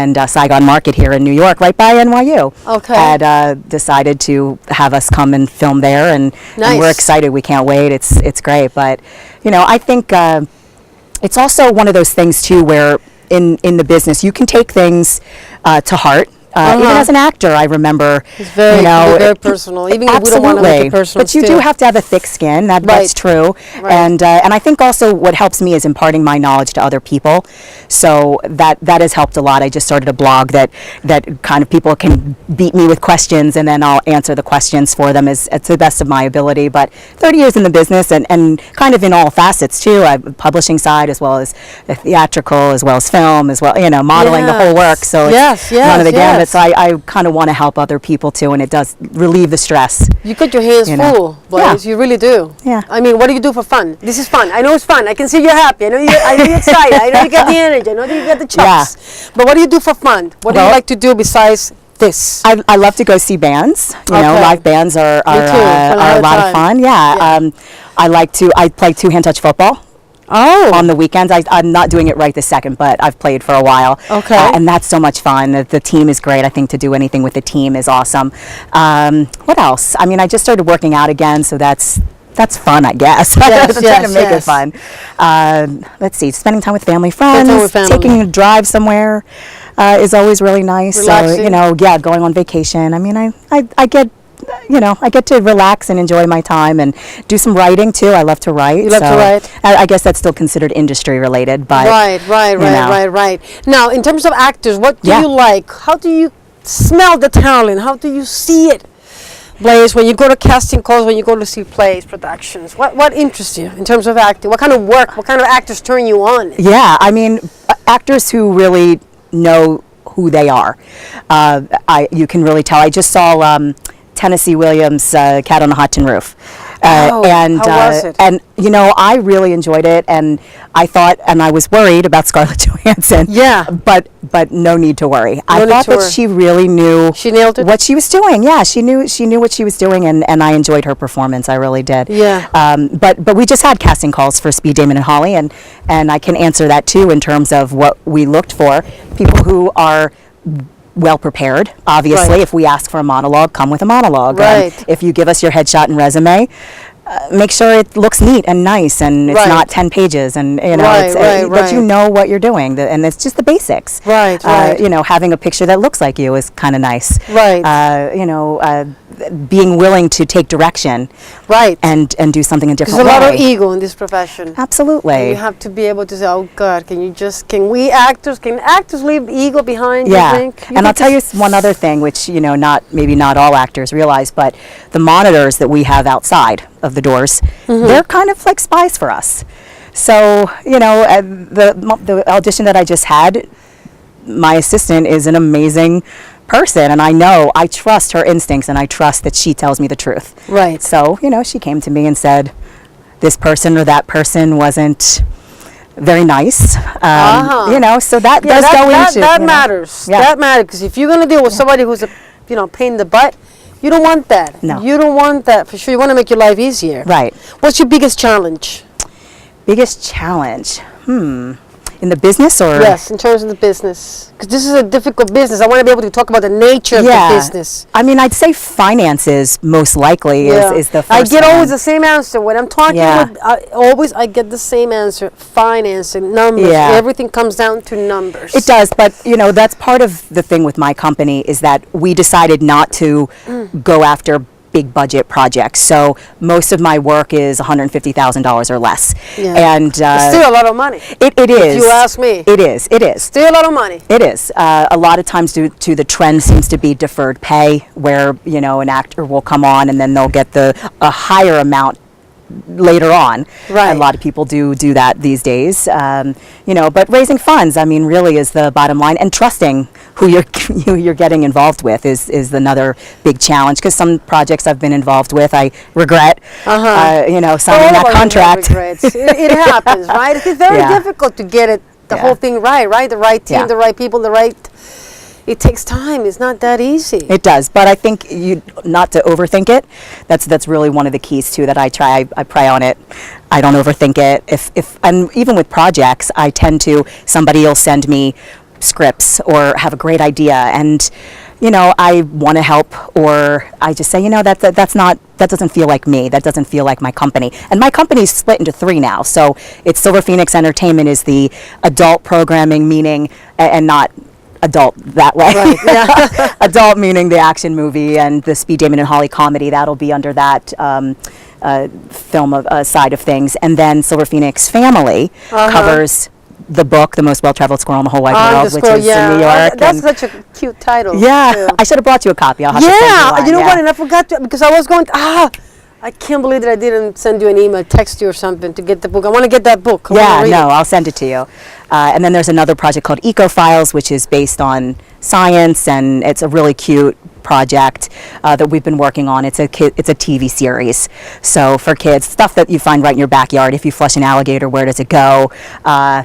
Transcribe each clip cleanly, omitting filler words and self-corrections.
and Saigon Market here in New York, right by NYU, Okay. had decided to have us come and film there, and we're excited. We can't wait. It's great. But I think it's also one of those things too where in the business you can take things to heart. Even as an actor, I remember, it's very, very personal. Even if we don't want to make it personal, but you do have to have a thick skin. That's true. Right. And I think also what helps me is imparting my knowledge to other people. So that has helped a lot. I just started a blog that kind of people can beat me with questions, and then I'll answer the questions for them as to the best of my ability. But 30 years in the business, and kind of in all facets too. Publishing side as well as the theatrical, as well as film, as well modeling, the whole work. So it's one of the gambits. So I kind of want to help other people too, and it does relieve the stress. You got your hands full, boys. You really do. Yeah. I mean, what do you do for fun? This is fun. I know it's fun. I can see you're happy. I know you're excited. I know you got the energy. I know you got the chops. But what do you do for fun? What do you like to do besides this? I love to go see bands. Live bands are a lot of fun. Yeah. I play two-hand touch football. On the weekends. I'm not doing it right this second, but I've played for a while. Okay. And that's so much fun. The team is great. I think to do anything with the team is awesome. What else? I mean, I just started working out again, so that's fun, I guess. Yes, trying to make it fun. Let's see, spending time with family, friends, taking a drive somewhere is always really nice. Relaxing. So, going on vacation. I mean, I get to relax and enjoy my time and do some writing too. I love to write. You love to write? I guess that's still considered industry related, but right. Now, in terms of actors, what do you like? How do you smell the talent? How do you see it? Blaze, when you go to casting calls, when you go to see plays, productions, what interests you in terms of acting? What kind of work, what kind of actors turn you on? Yeah, I mean, actors who really know who they are. You can really tell. I just saw Tennessee Williams' Cat on a Hot Tin Roof. How was it? And I really enjoyed it, and I thought, and I was worried about Scarlett Johansson. Yeah. But no need to worry. I thought that she really knew. She nailed it. What she was doing. Yeah, she knew what she was doing, and I enjoyed her performance. I really did. Yeah. But we just had casting calls for Speed, Damon, and Holly, and I can answer that too in terms of what we looked for. People who are well prepared. Obviously, if we ask for a monologue, come with a monologue. Right. If you give us your headshot and resume, make sure it looks neat and nice, and it's not 10 pages, and but you know what you're doing, and it's just the basics. Right. Having a picture that looks like you is kind of nice. Right. Being willing to take direction. Right. And do something a different way. There's a lot of ego in this profession. Absolutely. And you have to be able to say, oh God, can actors leave ego behind, yeah. you think? And I'll tell you one other thing, which, maybe not all actors realize, but the monitors that we have outside of the doors, they're kind of like spies for us. So, the audition that I just had, my assistant is an amazing person, and I trust her instincts, and I trust that she tells me the truth. Right. So, she came to me and said, this person or that person wasn't very nice. So that does go into... That matters. Yeah. That matters, because if you're going to deal with somebody who's a, pain in the butt, you don't want that. No. You don't want that, for sure. You want to make your life easier. Right. What's your biggest challenge? Biggest challenge? In the business, or? Yes, in terms of the business. Because this is a difficult business. I want to be able to talk about the nature of the business. I mean, I'd say finances most likely is the first I get one. always the same answer. When I'm talking with, I get the same answer. Finance and numbers. Yeah. Everything comes down to numbers. It does, but, that's part of the thing with my company is that we decided not to go after big budget projects. So most of my work is $150,000 or less. Yeah. And it's still a lot of money. It is. If you ask me. It is. Still a lot of money. It is. A lot of times due to the trend seems to be deferred pay, where, an actor will come on and then they'll get a higher amount later on. Right. A lot of people do that these days. But raising funds, I mean, really is the bottom line, and trusting who you're getting involved with is another big challenge, because some projects I've been involved with I regret signing that contract. It happens, right? It's very difficult to get the whole thing right? The right team, the right people, it takes time. It's not that easy. It does, but I think not to overthink it. That's really one of the keys too that I try. I pray on it. I don't overthink it. And even with projects, I tend to, somebody will send me scripts or have a great idea, and I want to help, or I just say, that doesn't feel like me. That doesn't feel like my company. And my company's split into 3 now. So it's Silver Phoenix Entertainment is the adult programming, meaning, and not adult that way. Right, yeah. Adult meaning the action movie, and the Speed Damon and Holly comedy. That'll be under that film side of things. And then Silver Phoenix Family covers the book, The Most Well-Traveled Squirrel in the Whole Wide World, which is in New York. That's such a cute title. Yeah, too. I should have brought you a copy. I'll have to send You know one. what? And I forgot to, because I was going. I can't believe that I didn't send you an email, text you or something to get the book. I want to get that book. I'll send it to you. And then there's another project called Eco Files, which is based on science, and it's a really cute project that we've been working on. It's a TV series, so for kids, stuff that you find right in your backyard. If you flush an alligator, where does it go?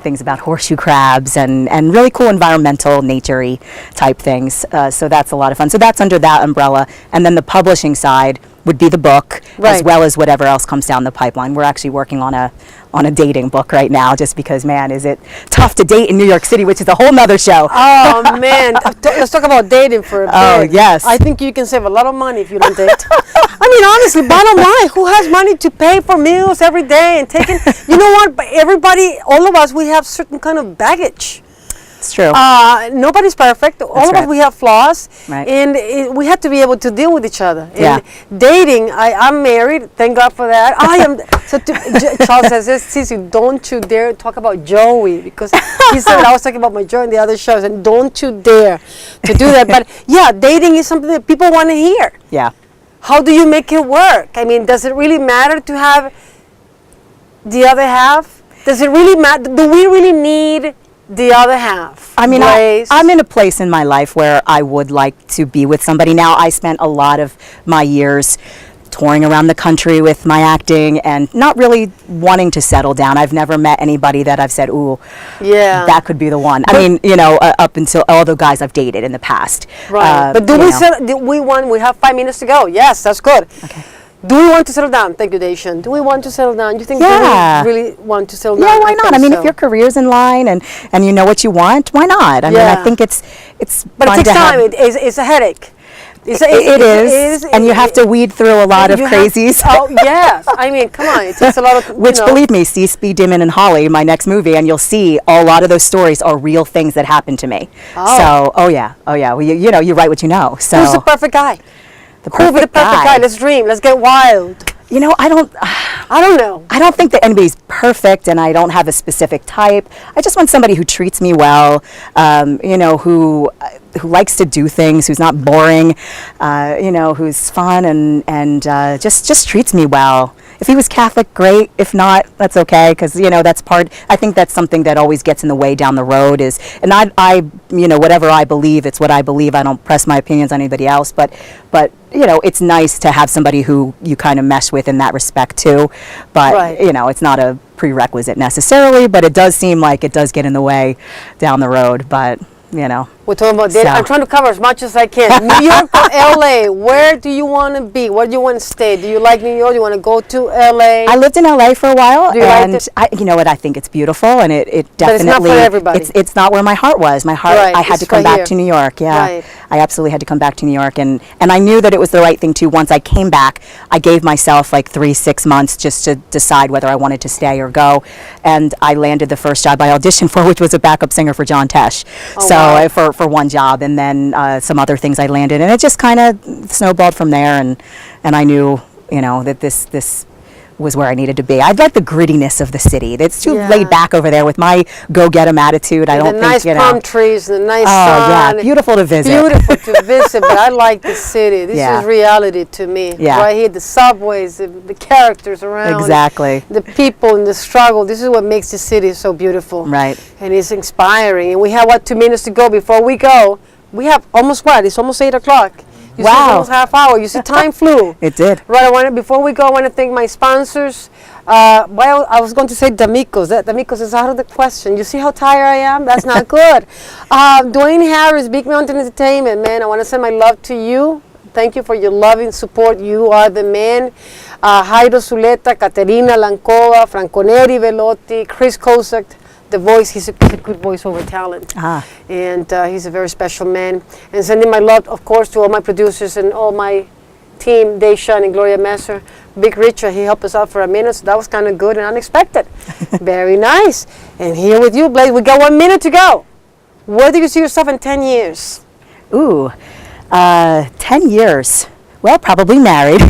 Things about horseshoe crabs and really cool environmental, nature-y type things. So that's a lot of fun. So that's under that umbrella. And then the publishing side would be the book, as well as whatever else comes down the pipeline. We're actually working on a dating book right now, just because, man, is it tough to date in New York City, which is a whole nother show. Oh, man. Let's talk about dating for a bit. Oh, yes. I think you can save a lot of money if you don't date. I mean, honestly, bottom line, who has money to pay for meals every day and taking, you know what, but everybody, all of us, we have certain kind of baggage. It's true. Nobody's perfect. All of us, we have flaws, Right. and we have to be able to deal with each other. Yeah. And dating, I'm married. Thank God for that. I am. Charles says this, Sissy, don't you dare talk about Joey, because he said I was talking about my Joey in the other shows, and don't you dare to do that. But yeah, dating is something that people want to hear. Yeah. How do you make it work? I mean, does it really matter to have the other half? Does it really matter? Do we really need the other half? I mean, I'm in a place in my life where I would like to be with somebody now. I spent a lot of my years touring around the country with my acting and not really wanting to settle down. I've never met anybody that I've said, ooh, that could be the one. I mean, up until all the guys I've dated in the past. Right. But we have 5 minutes to go. Yes, that's good. Okay. Do we want to settle down? Thank you, Daishan. Do we want to settle down? You think we really want to settle down? Yeah, why not? I mean, if your career's in line and you know what you want, why not? I mean, I think it's But fun it takes to time. have. It's a headache. It is, and you have to weed through a lot of crazies. Yes. I mean, come on. It takes a lot of... Which, believe me, see Speed Damon and Holly, my next movie, and you'll see a lot of those stories are real things that happened to me. So, oh yeah. Well, you write what you know. So who's the perfect guy? The perfect guy. Let's dream. Let's get wild. I don't know. I don't think that anybody's perfect, and I don't have a specific type. I just want somebody who treats me well, who likes to do things, who's not boring, who's fun and just treats me well. If he was Catholic, great. If not, that's okay, because that's part. I think that's something that always gets in the way down the road. And I whatever I believe, it's what I believe. I don't press my opinions on anybody else, but it's nice to have somebody who you kind of mesh with in that respect too. But it's not a prerequisite necessarily, but it does seem like it does get in the way down the road. But we're talking about dating. I'm trying to cover as much as I can. New York or LA? Where do you want to be? Where do you want to stay? Do you like New York? Do you want to go to LA? I lived in LA for a while, do you and like it? you know what? I think it's beautiful, and it definitely. But it's not for everybody. It's not where my heart was. My heart. I had to come back to New York. Yeah, right. I absolutely had to come back to New York, and I knew that it was the right thing too. Once I came back, I gave myself like 3-6 months just to decide whether I wanted to stay or go, and I landed the first job I auditioned for, which was a backup singer for John Tesh. For one job, and then some other things I landed, and it just kind of snowballed from there, and I knew that this was where I needed to be. I like the grittiness of the city. It's too laid back over there with my go-get-'em attitude. I don't think, nice palm trees, the nice sun. Yeah, beautiful to visit. Beautiful to visit, but I like the city. This is reality to me. Yeah. Right here, the subways, the characters around. Exactly. The people and the struggle. This is what makes the city so beautiful. Right. And it's inspiring. And we have, 2 minutes to go before we go. We have almost It's almost 8 o'clock. You see, it's almost half hour. You see, time flew. It did. Right. Before we go, I want to thank my sponsors. I was going to say D'Amicos. D'Amicos is out of the question. You see how tired I am? That's not good. Dwayne Harris, Big Mountain Entertainment, man. I want to send my love to you. Thank you for your loving support. You are the man. Jairo Zuleta, Caterina Lancova, Franco Neri Velotti, Chris Kosak. the voice, he's a good voiceover talent. And he's a very special man. And sending my love, of course, to all my producers and all my team, Dayshawn and Gloria Messer. Big Richard, he helped us out for a minute, so that was kind of good and unexpected. Very nice. And here with you, Blaze, we got 1 minute to go. Where do you see yourself in 10 years? Ooh, 10 years. Well, probably married.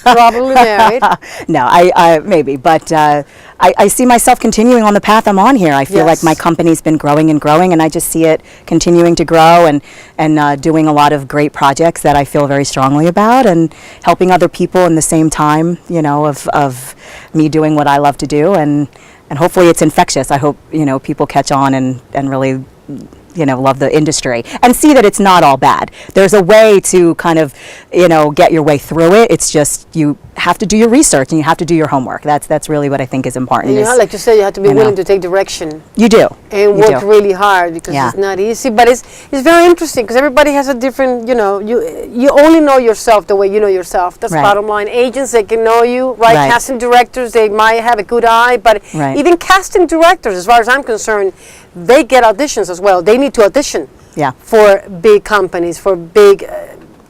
Probably married. No, I maybe, but I see myself continuing on the path I'm on here. I feel like my company's been growing and growing, and I just see it continuing to grow and doing a lot of great projects that I feel very strongly about, and helping other people in the same time, you know, of me doing what I love to do, and hopefully it's infectious. I hope, you know, people catch on and really, you know, love the industry and see that it's not all bad. There's a way to kind of, you know, get your way through it. It's just you have to do your research and you have to do your homework. That's really what I think is important. And you like you said, you have to be willing to take direction. You do. And work really hard, because it's not easy. But it's very interesting, because everybody has a different, you know, you only know yourself the way you know yourself. That's bottom line. Agents, they can know you, right? Casting directors, they might have a good eye, but even casting directors, as far as I'm concerned, they get auditions as well. They need to audition for big companies, for big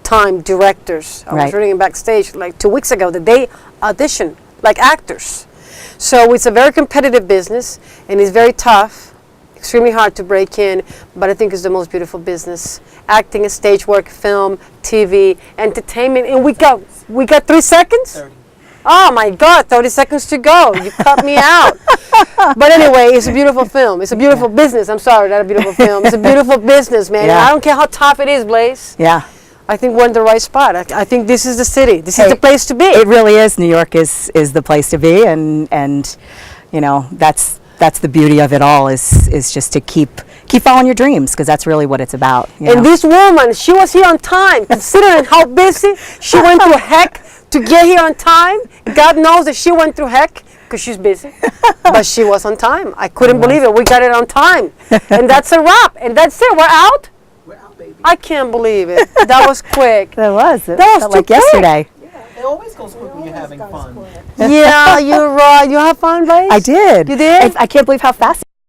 time directors. I was reading backstage like 2 weeks ago that they audition like actors. So it's a very competitive business, and it's very tough, extremely hard to break in, but I think it's the most beautiful business. Acting, stage work, film, TV, entertainment, and we got 3 seconds? 30. Oh my God, 30 seconds to go. You cut me out. But anyway, it's a beautiful film. It's a beautiful business. I'm sorry, not a beautiful film. It's a beautiful business, man. I don't care how tough it is, Blaze. I think we're in the right spot. I think this is the city. This is the place to be. It really is. New York is the place to be, and you know, that's the beauty of it all, is just to keep following your dreams, because that's really what it's about. And this woman, she was here on time, considering how busy she went through heck to get here on time. God knows that she went through heck because she's busy, but she was on time. I couldn't believe it. We got it on time, and that's a wrap. And that's it. We're out. We're out, baby. I can't believe it. That was quick. That was. It that was felt like yesterday. It always goes quick when you're having fun. Yeah, you're right. You have fun, Blaze? I did. You did? I can't believe how fast